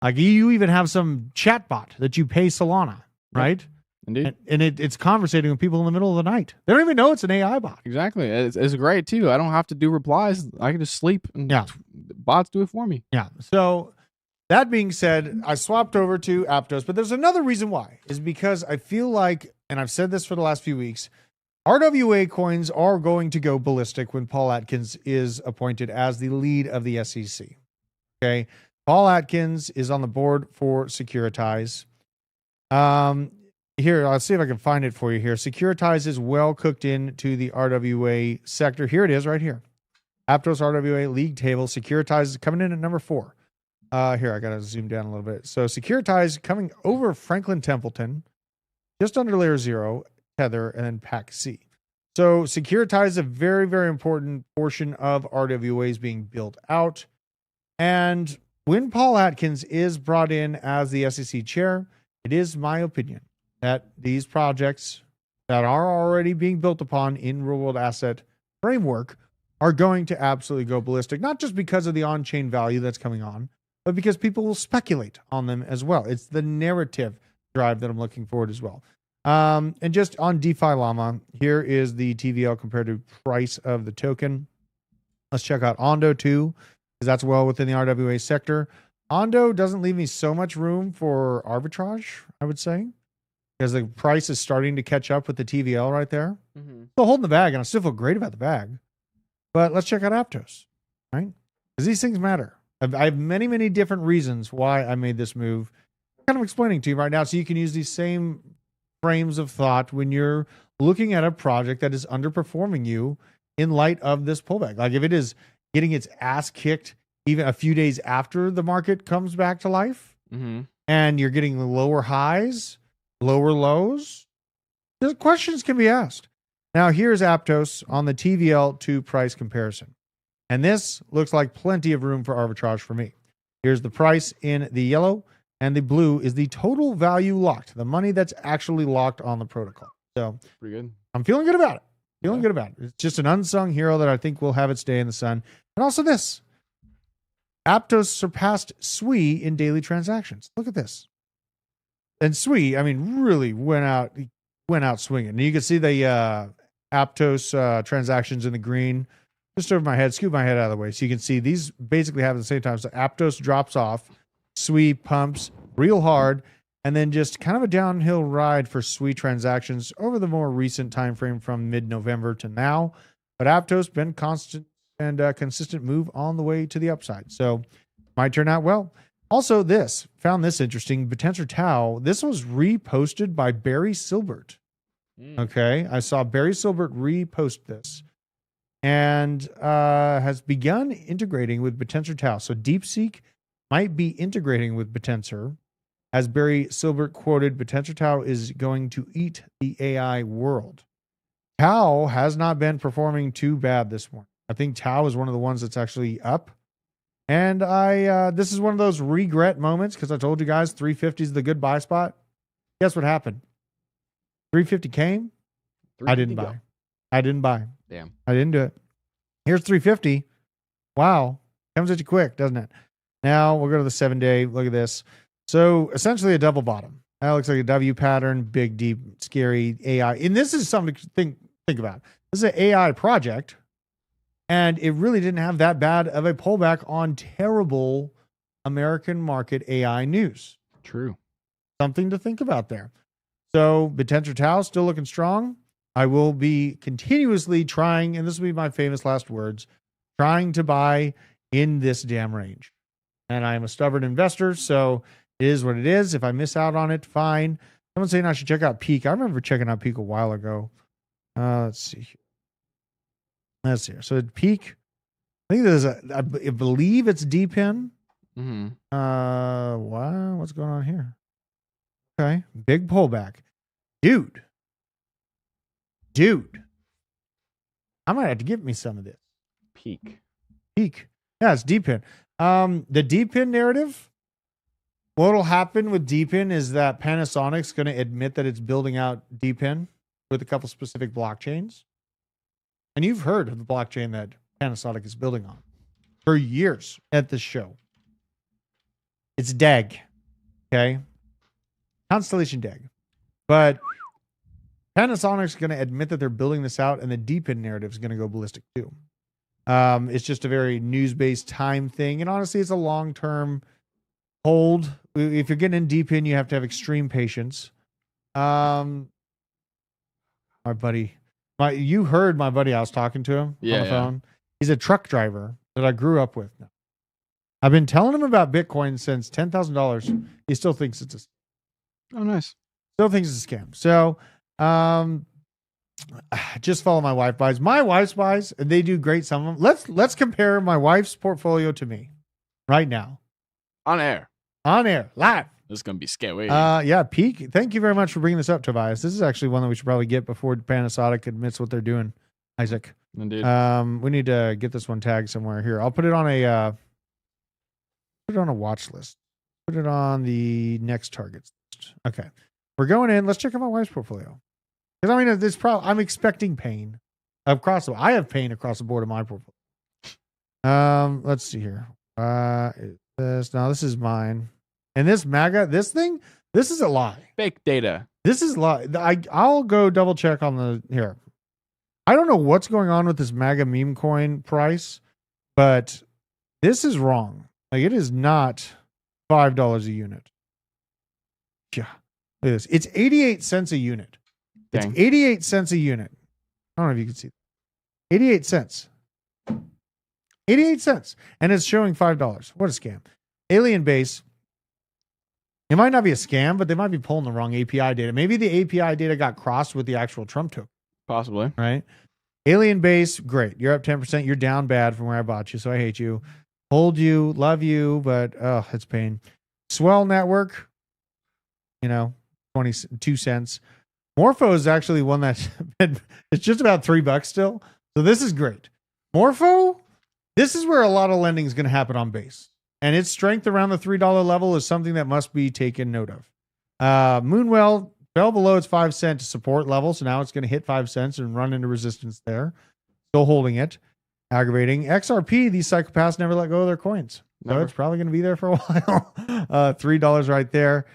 Like you even have some chatbot that you pay Solana, right? Indeed. And it's conversating with people in the middle of the night. They don't even know it's an AI bot. Exactly. It's great too. I don't have to do replies. I can just sleep and bots do it for me. Yeah. So that being said, I swapped over to Aptos, but there's another reason why, is because I feel like, and I've said this for the last few weeks, RWA coins are going to go ballistic when Paul Atkins is appointed as the lead of the SEC. Okay. Paul Atkins is on the board for Securitize. Here, I'll see if I can find it for you here. Securitize is well cooked into the RWA sector. Here it is right here. Aptos RWA league table. Securitize is coming in at number 4. Here, I got to zoom down a little bit. So Securitize coming over Franklin Templeton, just under layer 0, Tether, and then peaq. So Securitize is a very, very important portion of RWAs being built out. And when Paul Atkins is brought in as the SEC chair, it is my opinion that these projects that are already being built upon in real world asset framework are going to absolutely go ballistic, not just because of the on-chain value that's coming on, but because people will speculate on them as well. It's the narrative drive that I'm looking forward as well. And just on DeFi Llama, here is the TVL compared to price of the token. Let's check out Ondo too, because that's well within the RWA sector. Ondo doesn't leave me so much room for arbitrage, I would say, because the price is starting to catch up with the TVL right there. Still holding the bag, and I still feel great about the bag. But let's check out Aptos, right? Because these things matter. I have many, many different reasons why I made this move. I'm kind of explaining to you right now, so you can use these same frames of thought when you're looking at a project that is underperforming you in light of this pullback. Like if it is getting its ass kicked even a few days after the market comes back to life, and you're getting the lower highs, lower lows, the questions can be asked. Now here's Aptos on the TVL to price comparison. And this looks like plenty of room for arbitrage for me. Here's the price in the yellow, and the blue is the total value locked, the money that's actually locked on the protocol. So pretty good. I'm feeling good about it. Feeling good about it. It's just an unsung hero that I think will have its day in the sun. And also this. Aptos surpassed SUI in daily transactions. Look at this. And SUI, I mean, really went out swinging. And you can see the Aptos transactions in the green. Just over my head, scoop my head out of the way. So you can see these basically happen at the same time. So Aptos drops off, SUI pumps real hard, and then just kind of a downhill ride for SUI transactions over the more recent time frame from mid-November to now. But Aptos been constant and consistent move on the way to the upside. So might turn out well. Also found this interesting. Bittensor Tau, this was reposted by Barry Silbert. Okay, I saw Barry Silbert repost this. And has begun integrating with Bittensor Tau. So DeepSeek might be integrating with Bittensor. As Barry Silbert quoted, Bittensor Tau is going to eat the AI world. Tau has not been performing too bad this morning. I think Tau is one of the ones that's actually up. And this is one of those regret moments, because I told you guys 350 is the good buy spot. Guess what happened? 350 came. I didn't buy. I didn't buy. Damn. I didn't do it. Here's 350. Wow. Comes at you quick, doesn't it? Now we'll go to the 7-day. Look at this. So essentially a double bottom. That looks like a W pattern, big, deep, scary AI. And this is something to think about. This is an AI project, and it really didn't have that bad of a pullback on terrible American market AI news. True. Something to think about there. So Bittensor Tau still looking strong. I will be continuously trying, and this will be my famous last words, trying to buy in this damn range. And I am a stubborn investor, so it is what it is. If I miss out on it, fine. Someone's saying I should check out peaq. I remember checking out peaq a while ago. Let's see. Let's see here. So peaq, I think there's I believe it's Deepin. Mm-hmm. Wow, what's going on here? Okay, big pullback. Dude. I might have to give me some of this. Peak. Yeah, it's Deepin. The Deepin narrative, what'll happen with Deepin is that Panasonic's going to admit that it's building out Deepin with a couple specific blockchains. And you've heard of the blockchain that Panasonic is building on for years at this show. It's DEG. Okay. Constellation DEG. But Panasonic's going to admit that they're building this out, and the Deepin narrative is going to go ballistic too. It's just a very news-based time thing. And honestly, it's a long-term hold. If you're getting in Deepin, you have to have extreme patience. My buddy, you heard my buddy, I was talking to him on the phone. He's a truck driver that I grew up with. I've been telling him about Bitcoin since $10,000. He still thinks it's a scam. Oh, nice. Still thinks it's a scam. So, just follow my wife buys. My wife's buys, and they do great. Some of them. Let's compare my wife's portfolio to me right now. On air, live. This is gonna be scary. Yeah, peaq. Thank you very much for bringing this up, Tobias. This is actually one that we should probably get before Panasonic admits what they're doing. Isaac. Indeed. We need to get this one tagged somewhere here. I'll put it on a watch list. Put it on the next targets list. Okay. We're going in. Let's check out my wife's portfolio. Because I mean, I'm expecting pain across the board. I have pain across the board in my portfolio. Let's see here. This is mine. And this MAGA, this is a lie. Fake data. This is a lie. I'll go double check on the here. I don't know what's going on with this MAGA meme coin price, but this is wrong. Like, it is not $5 a unit. Yeah. Look at this. It's 88 cents a unit. Dang. It's 88 cents a unit. I don't know if you can see that. 88 cents. 88 cents. And it's showing $5. What a scam. Alien Base. It might not be a scam, but they might be pulling the wrong API data. Maybe the API data got crossed with the actual Trump token. Possibly. Right? Alien Base, great. You're up 10%. You're down bad from where I bought you, so I hate you. Hold you, love you, but it's pain. Swell Network, 22 cents. Morpho is actually one that's it's just about $3 still. So this is great. Morpho, this is where a lot of lending is going to happen on Base. And its strength around the $3 level is something that must be taken note of. Moonwell fell below its 5-cent support level, so now it's going to hit 5 cents and run into resistance there. Still holding it. Aggravating. XRP, these psychopaths never let go of their coins. So it's probably going to be there for a while. $3 right there.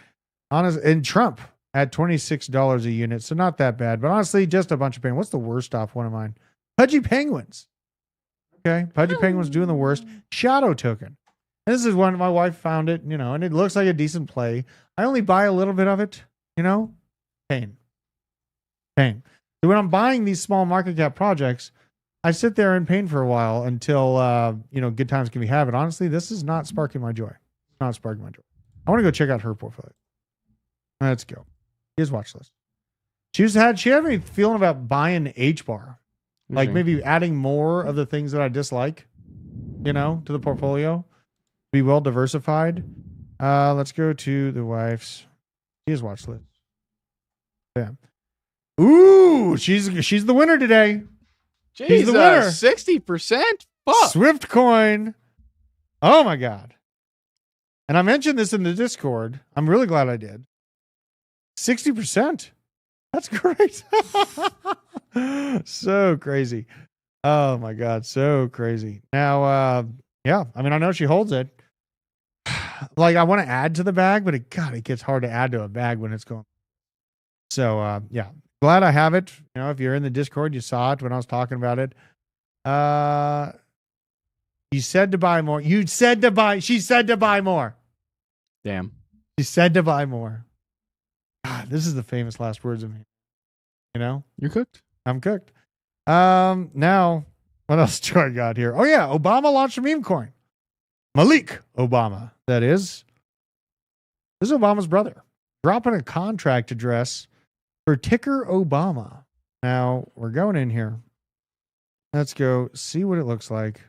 And Trump at $26 a unit, so not that bad. But honestly, just a bunch of pain. What's the worst off one of mine? Pudgy Penguins. Okay, Pudgy Penguins doing the worst. Shadow Token. And this is one my wife found it, and it looks like a decent play. I only buy a little bit of it, Pain. So when I'm buying these small market cap projects, I sit there in pain for a while until, good times can be had. But honestly, this is not sparking my joy. Not sparking my joy. I want to go check out her portfolio. Let's go. Here's watch list. She had me feeling about buying H-bar. Like maybe adding more of the things that I dislike, to the portfolio. Be well diversified. Let's go to the wife's. Here's watch list. Bam. Ooh, she's the winner today. She's the winner. 60%? Fuck. Swift coin. Oh my God. And I mentioned this in the Discord. I'm really glad I did. 60%. That's great. So crazy. Oh my God. So crazy. Now, I know she holds it. Like, I want to add to the bag, but it gets hard to add to a bag when it's going. So, glad I have it. If you're in the Discord, you saw it when I was talking about it. You said to buy more. You said to buy. She said to buy more. Damn. She said to buy more. God, this is the famous last words of me. You know? You're cooked. I'm cooked. Now, what else do I got here? Oh, yeah. Obama launched a meme coin. Malik Obama, that is. This is Obama's brother. Dropping a contract address for ticker Obama. Now, we're going in here. Let's go see what it looks like.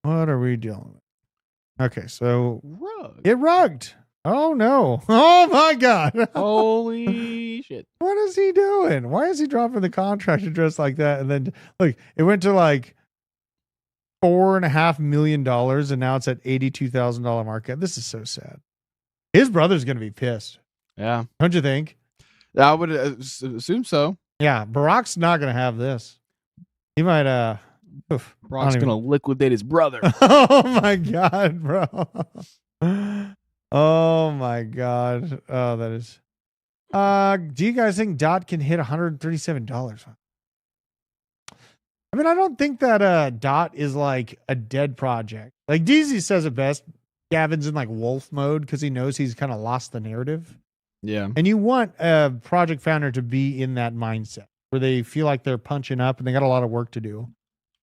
What are we dealing with? Okay, so Rug. it rugged. Oh, no. Oh, my God. Holy shit. What is he doing? Why is he dropping the contract address like that? And then, look, it went to like $4.5 million, and now it's at $82,000 market. This is so sad. His brother's going to be pissed. Yeah. Don't you think? I would assume so. Yeah, Barack's not going to have this. He might, Barack's going to liquidate his brother. Oh, my God, bro. Oh, my God. Oh, that is. Do you guys think DOT can hit $137? I mean, I don't think that DOT is like a dead project. Like DZ says it best. Gavin's in like wolf mode because he knows he's kind of lost the narrative. Yeah. And you want a project founder to be in that mindset where they feel like they're punching up and they got a lot of work to do.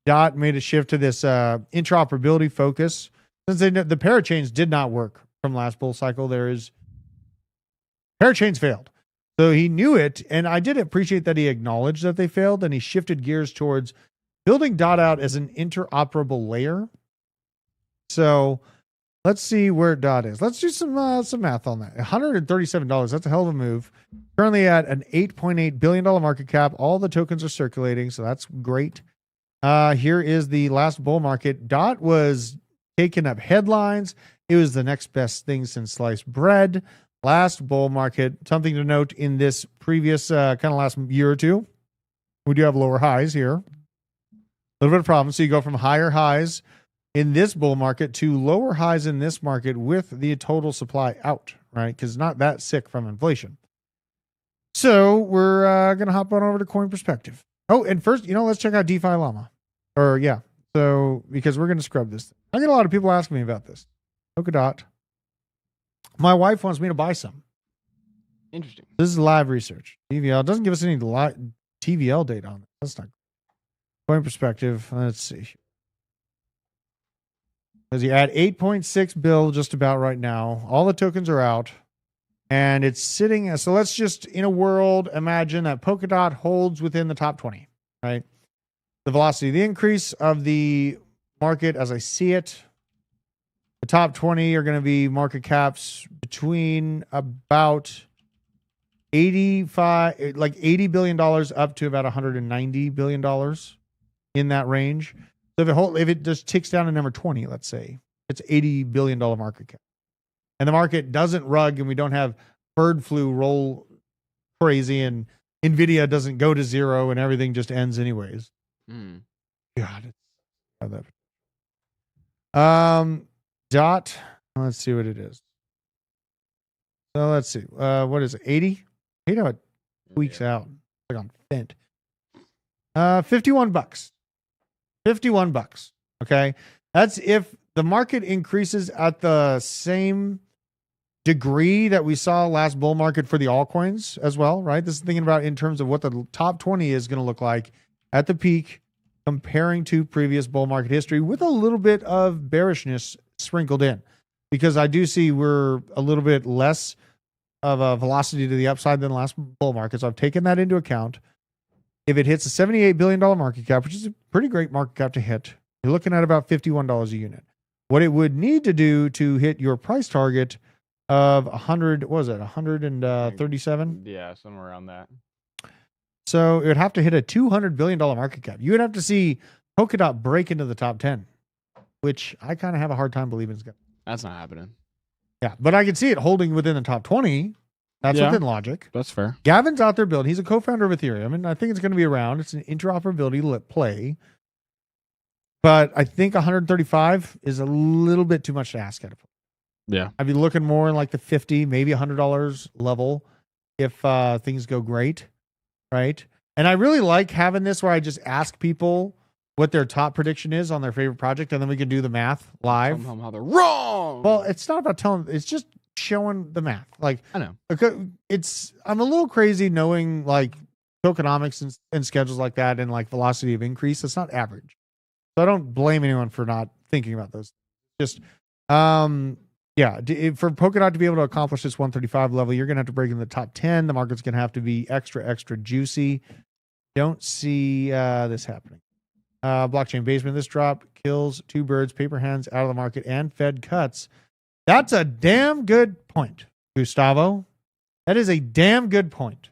DOT made a shift to this interoperability focus. Since they know the parachains did not work from last bull cycle, parachains failed. So he knew it, and I did appreciate that he acknowledged that they failed, and he shifted gears towards building DOT out as an interoperable layer. So let's see where DOT is. Let's do some math on that. $137, that's a hell of a move. Currently at an $8.8 billion market cap. All the tokens are circulating, so that's great. Here is the last bull market. DOT was taking up headlines. It was the next best thing since sliced bread. Last bull market, something to note in this previous kind of last year or two, we do have lower highs here. A little bit of problem. So you go from higher highs in this bull market to lower highs in this market with the total supply out, right? Because it's not that sick from inflation. So we're going to hop on over to Coin Perspective. Oh, and first, let's check out DeFi Llama. So because we're going to scrub this. I get a lot of people asking me about this. Polkadot. My wife wants me to buy some. Interesting. This is live research. TVL doesn't give us any TVL data on it. That's not Coin Perspective. Let's see. Because you add 8.6 bill just about right now. All the tokens are out. And it's sitting. So let's just, in a world, imagine that Polkadot holds within the top 20, right? The velocity, the increase of the market as I see it. The top 20 are going to be market caps between about $80 billion up to about $190 billion in that range. So if it just ticks down to number 20, let's say, it's $80 billion market cap. And the market doesn't rug and we don't have bird flu roll crazy and Nvidia doesn't go to zero and everything just ends anyways. God, it's that. DOT, let's see what it is. So let's see. What is it? 80? You know it tweaks out. Like on Fent. $51. $51. Okay. That's if the market increases at the same degree that we saw last bull market for the altcoins as well, right? This is thinking about in terms of what the top 20 is going to look like at the peak comparing to previous bull market history with a little bit of bearishness sprinkled in, because I do see we're a little bit less of a velocity to the upside than the last bull market. So I've taken that into account. If it hits a $78 billion market cap, which is a pretty great market cap to hit, you're looking at about $51 a unit. What it would need to do to hit your price target of 100, what was it, 137? Yeah, somewhere around that. So it would have to hit a $200 billion market cap. You would have to see Polkadot break into the top 10, which I kind of have a hard time believing is going to. That's not happening. Yeah, but I can see it holding within the top 20. That's within logic. That's fair. Gavin's out there building. He's a co-founder of Ethereum, and I think it's going to be around. It's an interoperability play. But I think 135 is a little bit too much to ask out of him. Yeah. I'd be looking more in like the $50, maybe $100 level if things go great, right? And I really like having this where I just ask people what their top prediction is on their favorite project, and then we can do the math live. Tell them how they're wrong. Well, it's not about telling. It's just showing the math. Like I know. I'm a little crazy knowing like tokenomics and schedules like that and like velocity of increase. It's not average. So I don't blame anyone for not thinking about those. Just, for Polkadot to be able to accomplish this 135 level, you're going to have to break in the top 10. The market's going to have to be extra juicy. Don't see this happening. Blockchain basement. This drop kills two birds, paper hands out of the market, and Fed cuts. That's a damn good point, Gustavo. That is a damn good point.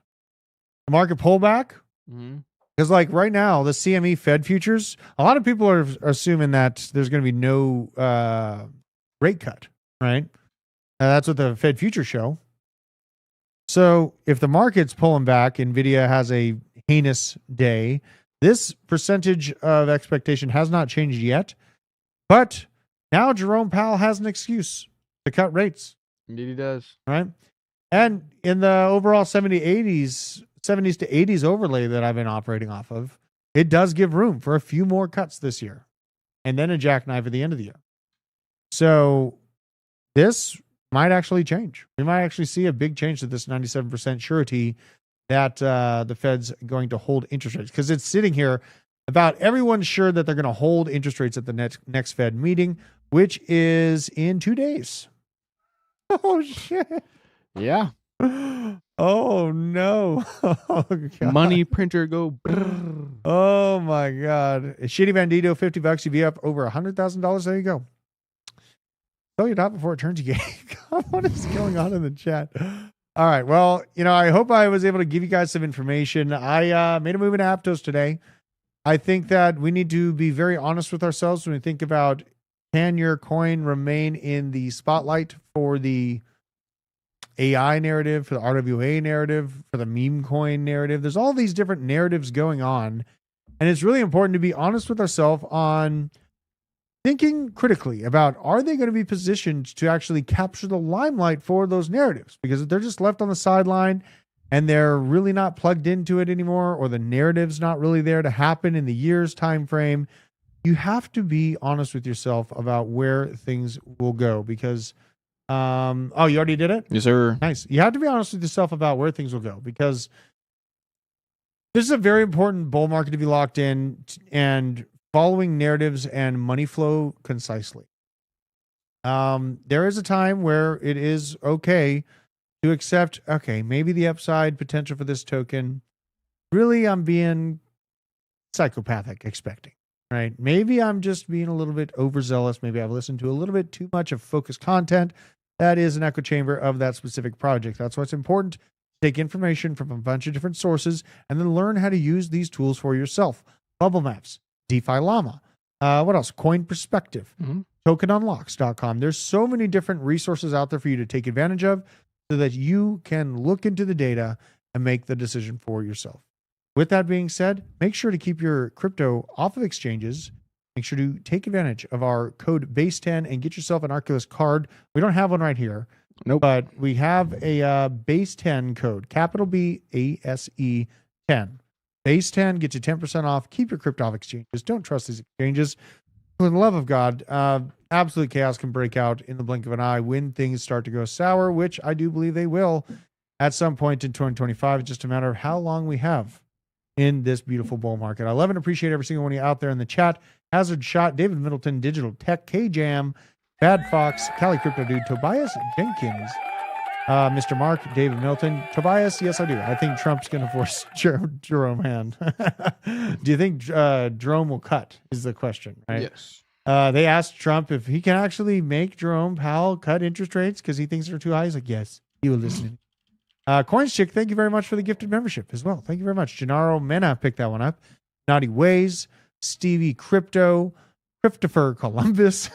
The market pullback. Because like right now, the CME Fed futures, a lot of people are assuming that there's going to be no rate cut, right? That's what the Fed futures show. So if the market's pulling back, Nvidia has a heinous day. This percentage of expectation has not changed yet, but now Jerome Powell has an excuse to cut rates. Indeed he does. Right? And in the overall 70s to 80s overlay that I've been operating off of, it does give room for a few more cuts this year and then a jackknife at the end of the year. So this might actually change. We might actually see a big change to this 97% surety that the Fed's going to hold interest rates, because it's sitting here about everyone's sure that they're going to hold interest rates at the next Fed meeting, which is in 2 days. Oh, shit. Yeah. Oh, no. Oh, God. Money printer go. Brrr. Oh, my God. Shitty Bandito, $50. You be up over $100,000. There you go. Tell your dot before it turns you gay. What is going on in the chat? All right. Well, I hope I was able to give you guys some information. I made a move in Aptos today. I think that we need to be very honest with ourselves when we think about, can your coin remain in the spotlight for the AI narrative, for the RWA narrative, for the meme coin narrative? There's all these different narratives going on. And it's really important to be honest with ourselves on thinking critically about, are they going to be positioned to actually capture the limelight for those narratives? Because if they're just left on the sideline and they're really not plugged into it anymore, or the narrative's not really there to happen in the year's time frame, you have to be honest with yourself about where things will go. Because you already did it? Yes, sir. Nice. You have to be honest with yourself about where things will go, because this is a very important bull market to be locked in and following narratives and money flow concisely. There is a time where it is okay to accept, okay, maybe the upside potential for this token, really I'm being psychopathic expecting, right? Maybe I'm just being a little bit overzealous. Maybe I've listened to a little bit too much of focused content that is an echo chamber of that specific project. That's why it's important to take information from a bunch of different sources and then learn how to use these tools for yourself. Bubble maps, DeFi Llama. What else? Coin Perspective, tokenunlocks.com. There's so many different resources out there for you to take advantage of so that you can look into the data and make the decision for yourself. With that being said, make sure to keep your crypto off of exchanges. Make sure to take advantage of our code BASE10 and get yourself an Arculus card. We don't have one right here. Nope. But we have a BASE10 code, capital B ASE 10. Base 10 gets you 10% off. Keep your crypto off exchanges. Don't trust these exchanges. For the love of God, absolute chaos can break out in the blink of an eye when things start to go sour, which I do believe they will at some point in 2025. It's just a matter of how long we have in this beautiful bull market. I love and appreciate every single one of you out there in the chat. Hazard Shot, David Middleton, Digital Tech, K-Jam, Bad Fox, Cali Crypto Dude, Tobias Jenkins, Mr. Mark, David Milton, Tobias. Yes, I do. I think Trump's going to force Jerome hand. Do you think Jerome will cut is the question, right? Yes. They asked Trump if he can actually make Jerome Powell cut interest rates because he thinks they're too high. He's like, yes, he will listen. Coins Chick, thank you very much for the gifted membership as well. Thank you very much. Gennaro Mena picked that one up. Naughty Ways, Stevie Crypto, Christopher Columbus,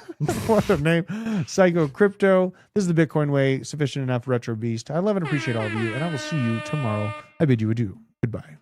what a name, Psycho Crypto. This is the Bitcoin way, sufficient enough retro beast. I love and appreciate all of you, and I will see you tomorrow. I bid you adieu. Goodbye.